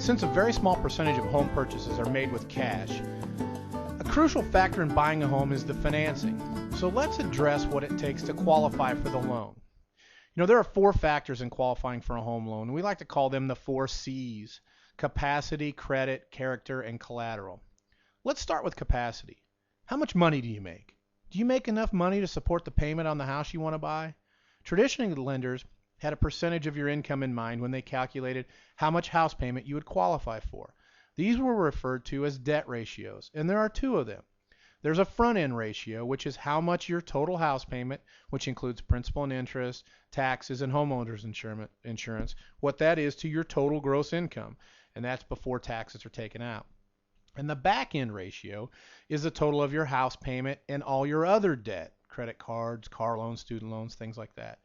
Since a very small percentage of home purchases are made with cash, a crucial factor in buying a home is the financing. So let's address what it takes to qualify for the loan. There are four factors in qualifying for a home loan. We like to call them the four C's: capacity, credit, character, and collateral. Let's start with capacity. How much money do you make? Do you make enough money to support the payment on the house you want to buy? Traditionally, the lenders had a percentage of your income in mind when they calculated how much house payment you would qualify for. These were referred to as debt ratios, and there are two of them. There's a front-end ratio, which is how much your total house payment, which includes principal and interest, taxes, and homeowners insurance, what that is to your total gross income, and that's before taxes are taken out. And the back-end ratio is the total of your house payment and all your other debt, credit cards, car loans, student loans, things like that.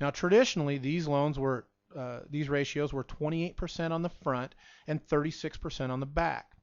Now, traditionally, these ratios were 28% on the front and 36% on the back.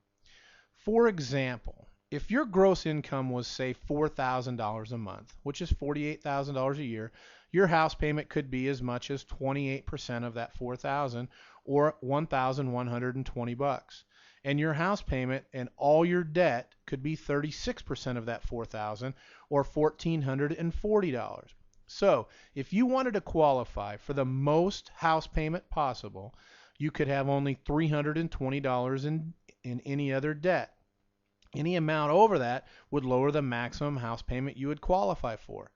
For example, if your gross income was, say, $4,000 a month, which is $48,000 a year, your house payment could be as much as 28% of that $4,000, or $1,120. And your house payment and all your debt could be 36% of that $4,000, or $1,440. So, if you wanted to qualify for the most house payment possible, you could have only $320 in any other debt. Any amount over that would lower the maximum house payment you would qualify for.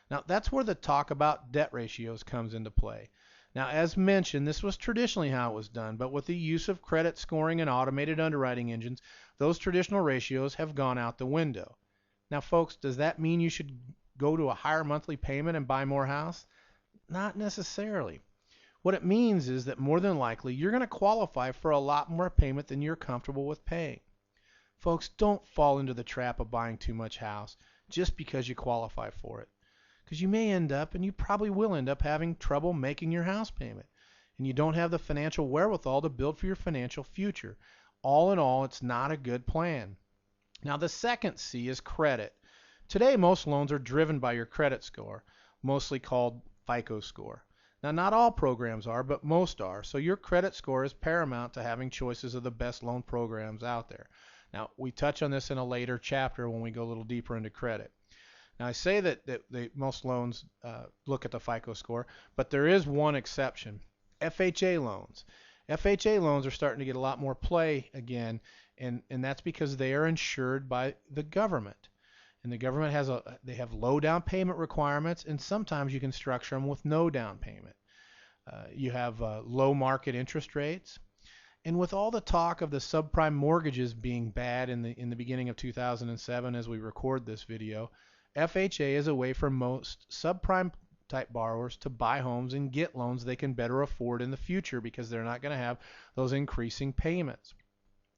Now, that's where the talk about debt ratios comes into play. Now, as mentioned, this was traditionally how it was done, but with the use of credit scoring and automated underwriting engines, those traditional ratios have gone out the window. Now, folks, does that mean you should go to a higher monthly payment and buy more house? Not necessarily. What it means is that more than likely you're going to qualify for a lot more payment than you're comfortable with paying. Folks, don't fall into the trap of buying too much house just because you qualify for it. Because you may end up, and you probably will end up, having trouble making your house payment. And you don't have the financial wherewithal to build for your financial future. All in all, it's not a good plan. Now, the second C is credit. Today, most loans are driven by your credit score, mostly called FICO score. Now, not all programs are, but most are. So your credit score is paramount to having choices of the best loan programs out there. Now, we touch on this in a later chapter when we go a little deeper into credit. Now, I say that most loans look at the FICO score, but there is one exception: FHA loans. FHA loans are starting to get a lot more play again, and that's because they are insured by the government. And the government they have low down payment requirements, and sometimes you can structure them with no down payment. You have low market interest rates. And with all the talk of the subprime mortgages being bad in the beginning of 2007 as we record this video, FHA is a way for most subprime type borrowers to buy homes and get loans they can better afford in the future because they're not going to have those increasing payments.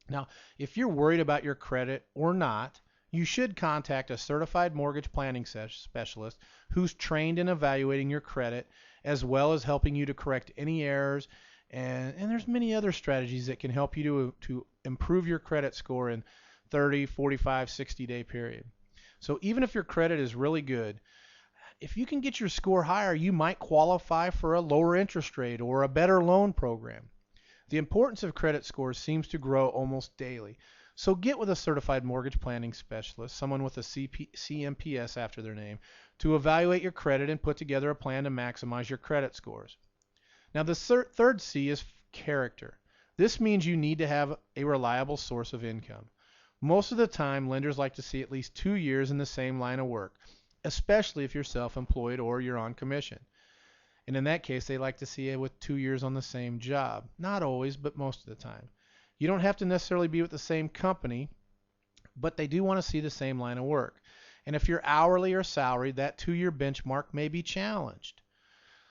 Now, if you're worried about your credit or not, you should contact a certified mortgage planning specialist who's trained in evaluating your credit as well as helping you to correct any errors. And there's many other strategies that can help you to improve your credit score in 30, 45, 60-day period. So even if your credit is really good, if you can get your score higher, you might qualify for a lower interest rate or a better loan program. The importance of credit scores seems to grow almost daily. So get with a certified mortgage planning specialist, someone with a CMPS after their name, to evaluate your credit and put together a plan to maximize your credit scores. Now, the third C is character. This means you need to have a reliable source of income. Most of the time, lenders like to see at least 2 years in the same line of work, especially if you're self-employed or you're on commission. And in that case, they like to see it with 2 years on the same job. Not always, but most of the time. You don't have to necessarily be with the same company, but they do want to see the same line of work. And if you're hourly or salaried, that 2-year benchmark may be challenged.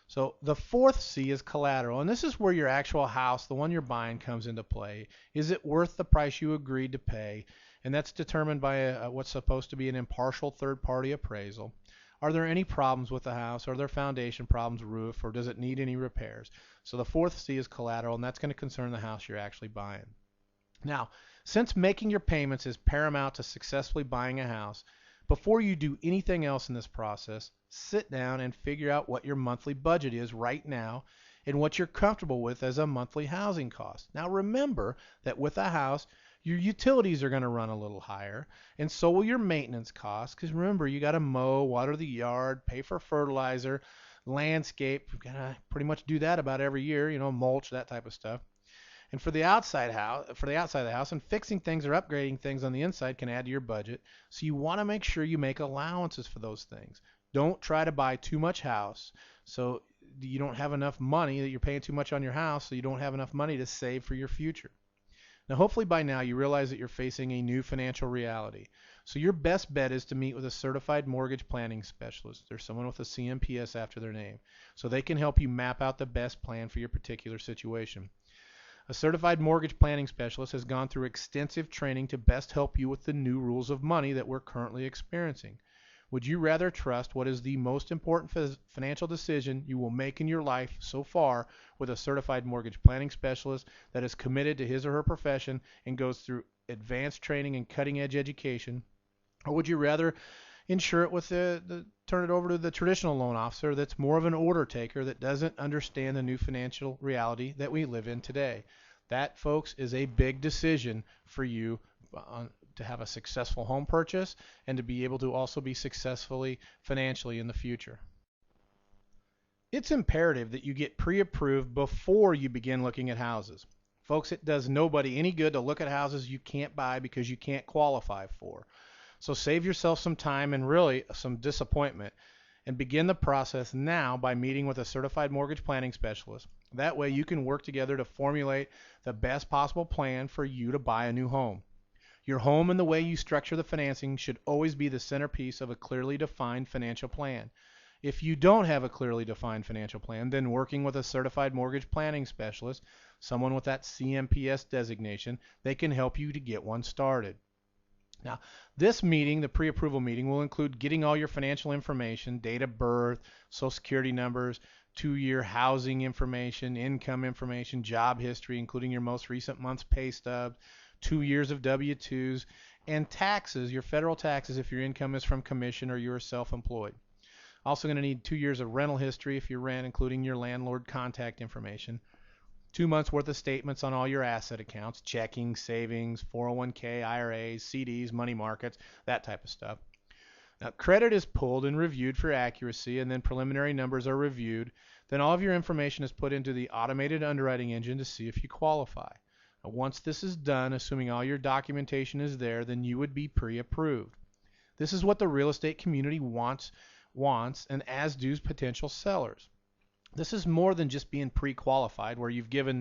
So the fourth C is collateral, and this is where your actual house, the one you're buying, comes into play. Is it worth the price you agreed to pay? And that's determined by what's supposed to be an impartial third-party appraisal. Are there any problems with the house? Are there foundation problems, roof, or does it need any repairs? So the fourth C is collateral, and that's going to concern the house you're actually buying. Now, since making your payments is paramount to successfully buying a house, before you do anything else in this process, sit down and figure out what your monthly budget is right now and what you're comfortable with as a monthly housing cost. Now remember that with a house, your utilities are going to run a little higher, and so will your maintenance costs, because remember, you got to mow, water the yard, pay for fertilizer, landscape. You've got to pretty much do that about every year, mulch, that type of stuff. And for the outside of the house, and fixing things or upgrading things on the inside can add to your budget. So you want to make sure you make allowances for those things. Don't try to buy too much house so you don't have enough money, that you're paying too much on your house, so you don't have enough money to save for your future. Now, hopefully by now you realize that you're facing a new financial reality. So your best bet is to meet with a certified mortgage planning specialist. There's someone with a CMPS after their name, so they can help you map out the best plan for your particular situation. A certified mortgage planning specialist has gone through extensive training to best help you with the new rules of money that we're currently experiencing. Would you rather trust what is the most important financial decision you will make in your life so far with a certified mortgage planning specialist that is committed to his or her profession and goes through advanced training and cutting-edge education? Or would you rather insure it with turn it over to the traditional loan officer that's more of an order taker that doesn't understand the new financial reality that we live in today? That, folks, is a big decision for you to have a successful home purchase and to be able to also be successfully financially in the future. It's imperative that you get pre-approved before you begin looking at houses. Folks, it does nobody any good to look at houses you can't buy because you can't qualify for. So save yourself some time and really some disappointment, and begin the process now by meeting with a certified mortgage planning specialist. That way you can work together to formulate the best possible plan for you to buy a new home. Your home and the way you structure the financing should always be the centerpiece of a clearly defined financial plan. If you don't have a clearly defined financial plan, then working with a certified mortgage planning specialist, someone with that CMPS designation, they can help you to get one started. Now, this meeting, the pre-approval meeting, will include getting all your financial information, date of birth, social security numbers, 2-year housing information, income information, job history, including your most recent month's pay stubs, 2 years of W-2s, and taxes, your federal taxes if your income is from commission or you're self-employed. Also going to need 2 years of rental history if you rent, including your landlord contact information. 2 months worth of statements on all your asset accounts, checking, savings, 401k, IRAs, CDs, money markets, that type of stuff. Now, credit is pulled and reviewed for accuracy, and then preliminary numbers are reviewed. Then all of your information is put into the automated underwriting engine to see if you qualify. Now, once this is done, assuming all your documentation is there, then you would be pre-approved. This is what the real estate community wants, and as do potential sellers. This is more than just being pre-qualified, where you've given